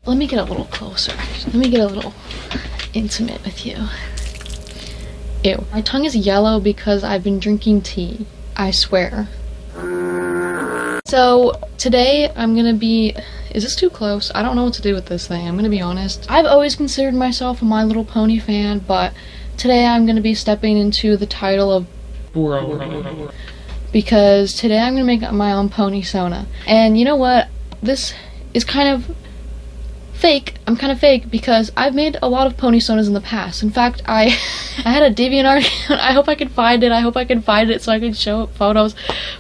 Let me get a little closer. Let me get a little intimate with you. Ew. My tongue is yellow because I've been drinking tea. I swear. So today I'm gonna be, is this too close? I don't know what to do with this thing, I'm gonna be honest. I've always considered myself a My Little Pony fan, but today I'm gonna be stepping into the title of Bro. Because today I'm gonna make my own ponysona. And you know what? This is kind of fake. I'm kind of fake because I've made a lot of ponysonas in the past. In fact, I had a DeviantArt account. I hope I can find it. I hope I can find it so I can show photos.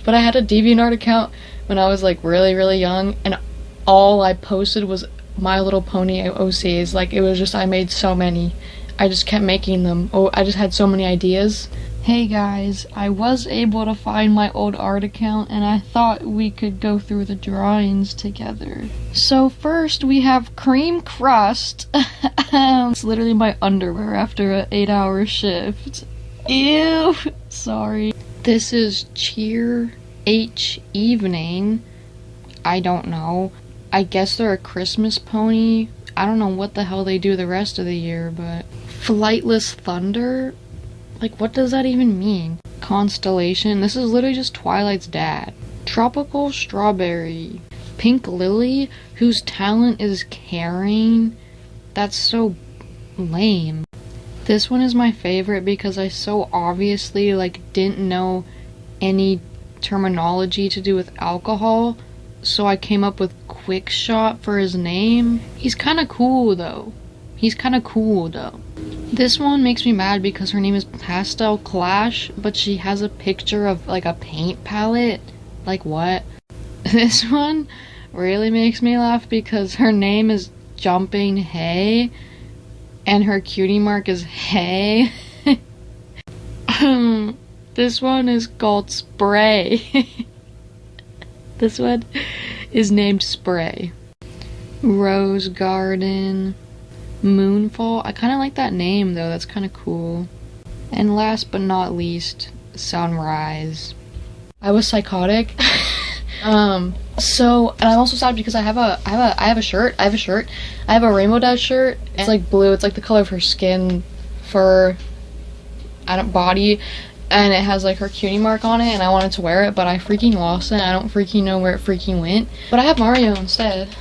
But I had a DeviantArt account when I was like really young, and all I posted was My Little Pony OCs. Like, it was just, I made so many. I just kept making them. Oh, I just had so many ideas. Hey guys, I was able to find my old art account and I thought we could go through the drawings together. So first we have cream crust. It's literally my underwear after an 8-hour shift. Ew, sorry. This is cheer H evening. I don't know. I guess they're a Christmas pony. I don't know what the hell they do the rest of the year, but flightless thunder? Like, what does that even mean? Constellation. This is literally just Twilight's dad. Tropical strawberry. Pink lily, whose talent is caring. That's so lame. This one is my favorite because I so obviously, like, didn't know any terminology to do with alcohol. So I came up with Quick Shot for his name. He's kind of cool, though. This one makes me mad because her name is Pastel Clash, but she has a picture of like a paint palette. Like, what? This one really makes me laugh because her name is Jumping Hay and her cutie mark is Hay. This one is called Spray. This one is named Spray. Rose Garden. Moonfall. I kind of like that name though, that's kind of cool. And last but not least, Sunrise. I was psychotic. So, and I'm also sad because I have a shirt. I have a Rainbow Dash shirt. It's like blue. It's like the color of her skin, fur, body, and it has like her cutie mark on it. And I wanted to wear it, but I freaking lost it. I don't freaking know where it freaking went. But I have Mario instead.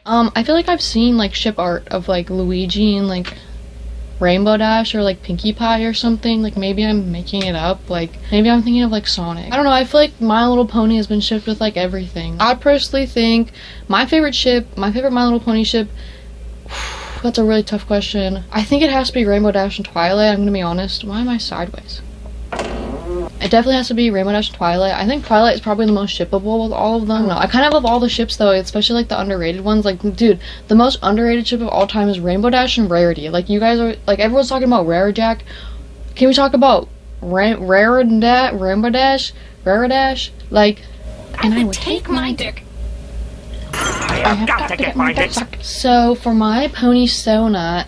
I feel like I've seen like ship art of like Luigi and like Rainbow Dash or like Pinkie Pie or something. Like, maybe I'm making it up. Like, maybe I'm thinking of like Sonic. I don't know, I feel like My Little Pony has been shipped with like everything. I personally think my favorite My Little Pony ship, that's a really tough question. I think it has to be Rainbow Dash and Twilight, I'm gonna be honest. Why am I sideways? It definitely has to be Rainbow Dash and Twilight. I think Twilight is probably the most shippable with all of them. No, I kind of love all the ships though, especially like the underrated ones. Like, dude, the most underrated ship of all time is Rainbow Dash and Rarity. Like, you guys are, like, everyone's talking about Rare Jack. Can we talk about Rainbow Dash? Rare Dash? Like, and I would take my dick. I have got to get my dick sucked. So for my ponysona,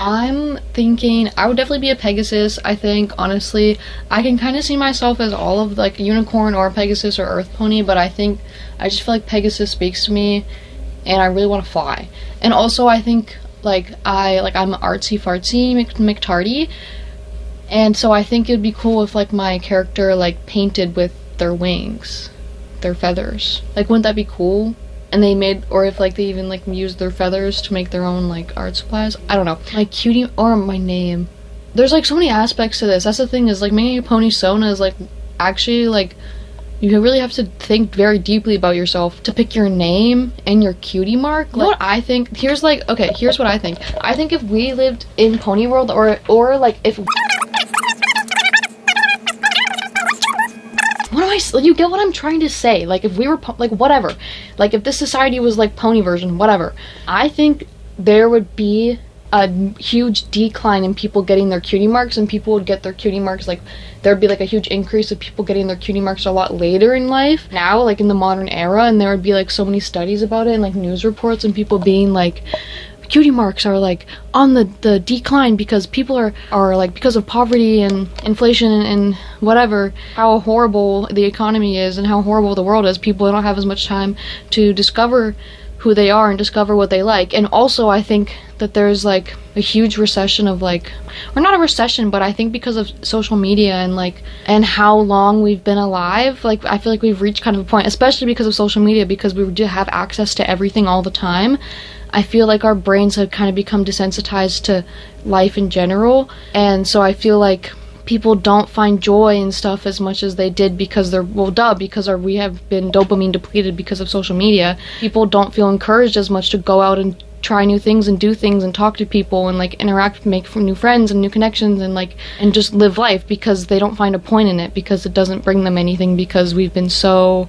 I'm thinking I would definitely be a Pegasus. I think, honestly, I can kind of see myself as all of like unicorn or Pegasus or Earth Pony, but I just feel like Pegasus speaks to me and I really want to fly. And also I think I'm artsy fartsy McTardy, and so I think it'd be cool if like my character like painted with their wings, their feathers. Like, wouldn't that be cool? And they made, or if like they even like used their feathers to make their own like art supplies. I don't know. My cutie, or my name. There's like so many aspects to this. That's the thing, is like making a ponysona is like actually like you really have to think very deeply about yourself to pick your name and your cutie mark. Like, what I think, here's what I think. I think if we lived in Pony World, or like if you get what I'm trying to say? Like, if we were like whatever, like if this society was like pony version, whatever, I think there would be a huge decline in people getting their cutie marks, and people would get their cutie marks, like there'd be like a huge increase of people getting their cutie marks a lot later in life now, like in the modern era, and there would be like so many studies about it and like news reports and people being like, cutie marks are like on the decline because people are like, because of poverty and inflation and whatever, how horrible the economy is and how horrible the world is. People don't have as much time to discover who they are and discover what they like. And also I think that there's like a huge recession of like, or not a recession, but I think because of social media and like, and how long we've been alive, like I feel like we've reached kind of a point, especially because of social media, because we do have access to everything all the time. I feel like our brains have kind of become desensitized to life in general, and so I feel like people don't find joy in stuff as much as they did because they're, well, because we have been dopamine depleted because of social media. People don't feel encouraged as much to go out and try new things and do things and talk to people and like interact, make new friends and new connections and like, and just live life, because they don't find a point in it, because it doesn't bring them anything, because we've been so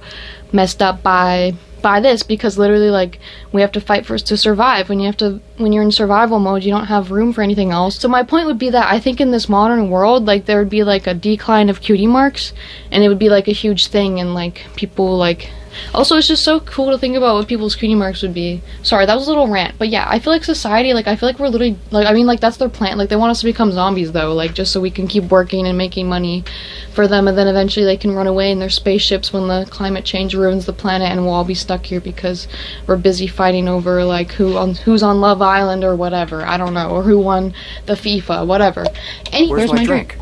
messed up by this, because literally like we have to fight for to survive. When you're in survival mode, you don't have room for anything else. So my point would be that I think in this modern world, like there would be like a decline of cutie marks, and it would be like a huge thing, and like people like, also it's just so cool to think about what people's cutie marks would be. Sorry, that was a little rant, but yeah, I feel like society, like I feel like we're literally like, I mean like that's their plan, like they want us to become zombies though, like just so we can keep working and making money for them, and then eventually they can run away in their spaceships when the climate change ruins the planet, and we'll all be stuck here because we're busy fighting over like who's on Love Island or whatever, I don't know, or who won the FIFA, whatever. Where's my drink?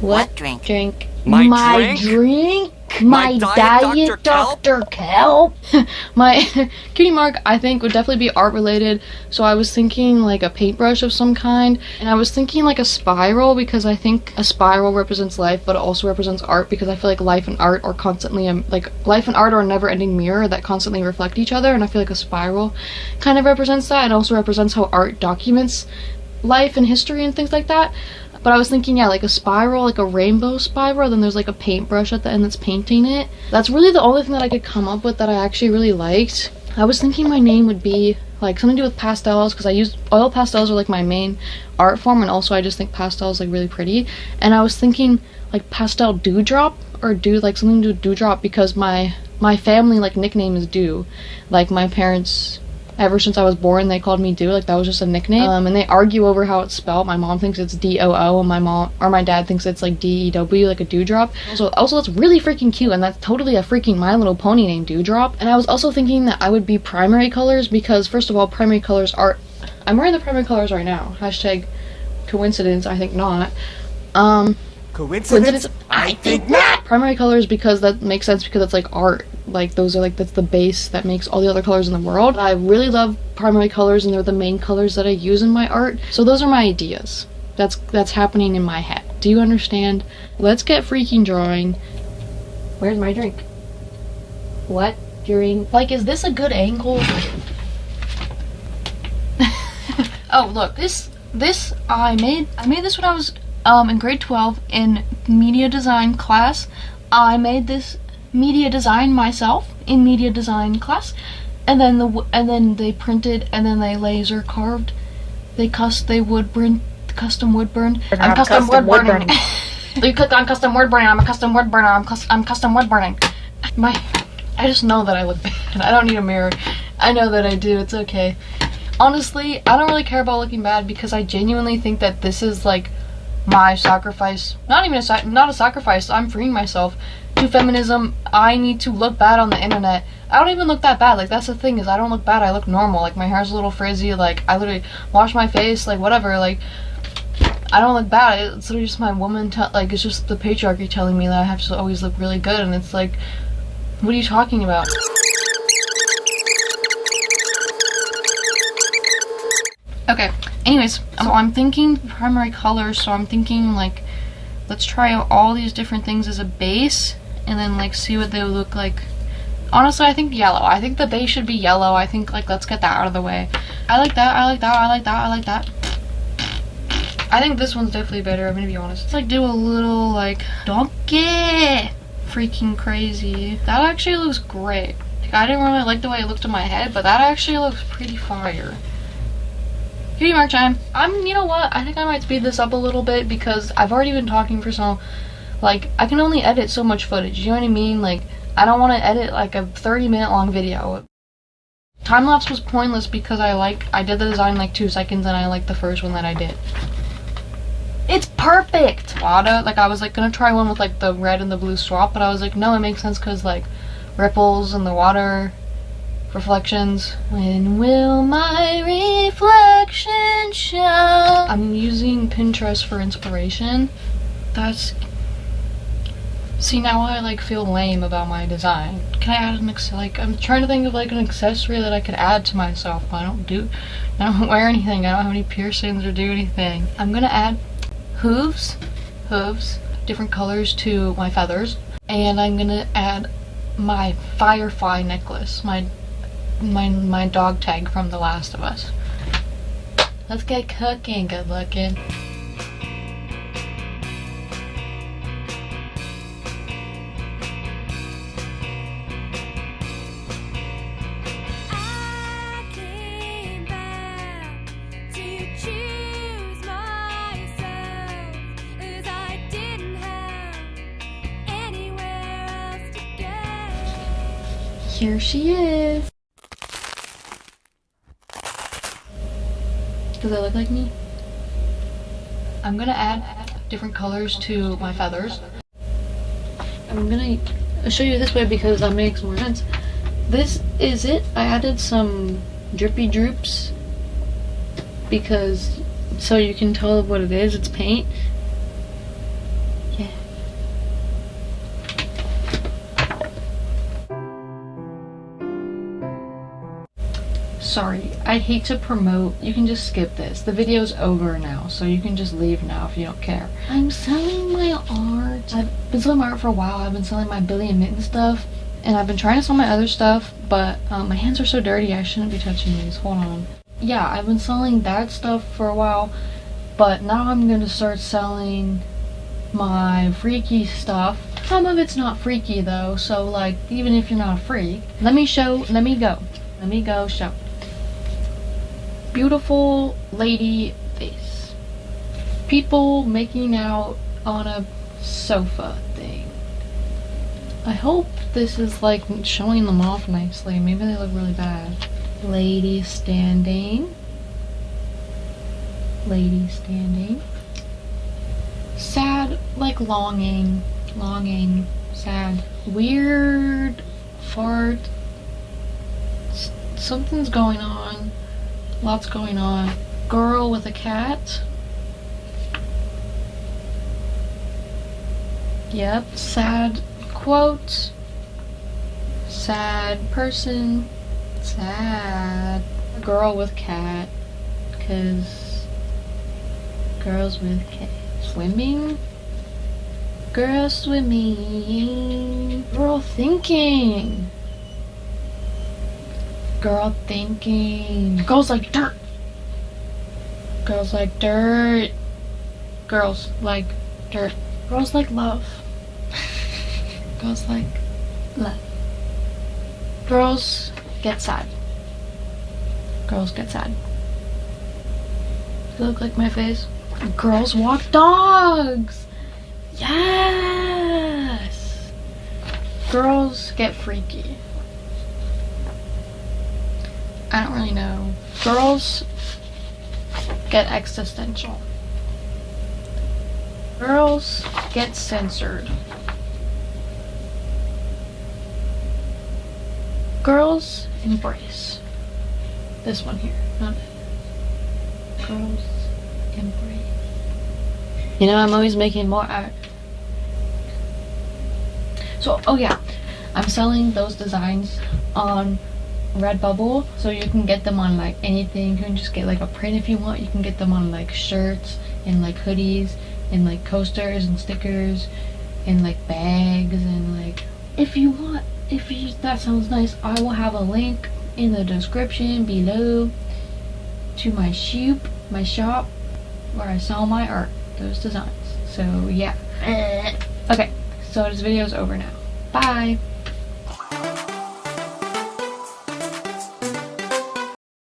What drink? Drink. My drink? My diet Dr. Kelp? My cutie mark, I think, would definitely be art related. So I was thinking like a paintbrush of some kind, and I was thinking like a spiral, because I think a spiral represents life, but it also represents art, because I feel like life and art are constantly like life and art are a never-ending mirror that constantly reflect each other, and I feel like a spiral kind of represents that, and also represents how art documents life and history and things like that. But I was thinking, yeah, like a spiral, like a rainbow spiral, then there's like a paintbrush at the end that's painting it. That's really the only thing that I could come up with that I actually really liked. I was thinking my name would be like something to do with pastels, because I use oil pastels are like my main art form, and also I just think pastels like really pretty. And I was thinking like pastel dewdrop, or like something to do with dewdrop, because my family like nickname is Dew. Like my parents, ever since I was born, they called me Dew, like that was just a nickname. And they argue over how it's spelled. My mom thinks it's D-O-O, and my dad thinks it's like D-E-W, like a dewdrop. Also it's really freaking cute, and that's totally a freaking My Little Pony named Dewdrop. And I was also thinking that I would be primary colors, because first of all, primary colors are, I'm wearing the primary colors right now. Hashtag coincidence, I think not. Coincidence? I think not! Primary colors, because that makes sense, because it's like art. Like those are like, that's the base that makes all the other colors in the world. I really love primary colors, and they're the main colors that I use in my art. So those are my ideas. That's happening in my head. Do you understand? Let's get freaking drawing. Where's my drink? What drink? Like, is this a good angle? Oh, look, this I made this when I was in grade 12 in media design class. I made this media design myself in media design class, and then they printed, and then they laser carved, they custom wood burned. I'm custom wood burning. You click on custom wood burning. I'm a custom wood burner. I'm custom wood burning. I just know that I look bad. I don't need a mirror. I know that I do. It's okay. Honestly, I don't really care about looking bad, because I genuinely think that this is like my sacrifice. Not a sacrifice. I'm freeing myself to feminism. I need to look bad on the internet. I don't even look that bad. Like, that's the thing, is I don't look bad. I look normal. Like, my hair's a little frizzy. Like, I literally wash my face. Like, whatever. Like, I don't look bad. It's literally just my woman. Like, it's just the patriarchy telling me that I have to always look really good. And it's like, what are you talking about? Okay. Anyways, so I'm thinking primary colors. So I'm thinking like, let's try out all these different things as a base, and then like see what they would look like. Honestly, I think yellow. I think the base should be yellow. I think like, let's get that out of the way. I like that, I like that, I like that, I like that. I think this one's definitely better, I'm gonna be honest. Let's like do a little like donkey. Freaking crazy. That actually looks great. Like, I didn't really like the way it looked in my head, but that actually looks pretty fire. Cutie mark time. You know what? I think I might speed this up a little bit, because I've already been talking for so, like, I can only edit so much footage, you know what I mean? Like, I don't want to edit like a 30-minute long video. Time-lapse was pointless, because I did the design in like 2 seconds, and I liked the first one that I did. It's perfect! Like, I was like gonna try one with like the red and the blue swap, but I was like, no, it makes sense, because like ripples in the water reflections. When will my reflection show? I'm using Pinterest for inspiration. See, now I like feel lame about my design. Can I add I'm trying to think of like an accessory that I could add to myself, but I don't wear anything. I don't have any piercings or do anything. I'm gonna add hooves, different colors to my feathers, and I'm gonna add my firefly necklace, my dog tag from The Last of Us. Let's get cooking, good looking. Here she is. Does it look like me? I'm gonna add different colors to my feathers. I'm gonna show you this way because that makes more sense. This is it. I added some drippy droops because so you can tell what it is. It's paint. Yeah. Sorry, I hate to promote. You can just skip this. The video's over now, so you can just leave now if you don't care. I'm selling my art. I've been selling my art for a while. I've been selling my Billy and Mitten stuff, and I've been trying to sell my other stuff, but my hands are so dirty. I shouldn't be touching these. Hold on. Yeah, I've been selling that stuff for a while, but now I'm gonna start selling my freaky stuff. Some of it's not freaky though, so like even if you're not a freak, let me go show. Beautiful lady face. People making out on a sofa thing. I hope this is like showing them off nicely. Maybe they look really bad. Lady standing. Lady standing. Sad, like longing, sad. Weird fart. Something's going on. Lots going on. Girl with a cat. Yep. Sad quote. Sad person. Sad. Girl with cat. Cause girls with cat. Swimming. Girl swimming. Girl thinking. Girl thinking. Girls like dirt. Girls like dirt. Girls like dirt. Girls like love. Girls like love. Girls get sad. Girls get sad. Does it look like my face? Girls walk dogs. Yes. Girls get freaky. I don't really know. Girls get existential. Girls get censored. Girls embrace. This one here, not it. Girls embrace. You know, I'm always making more art. So, oh yeah, I'm selling those designs on Redbubble, so you can get them on like anything. You can just get like a print if you want. You can get them on like shirts and like hoodies and like coasters and stickers and like bags and like if you want, that sounds nice, I will have a link in the description below to my shop where I sell my art, those designs. So yeah. Okay, so this video is over now. Bye.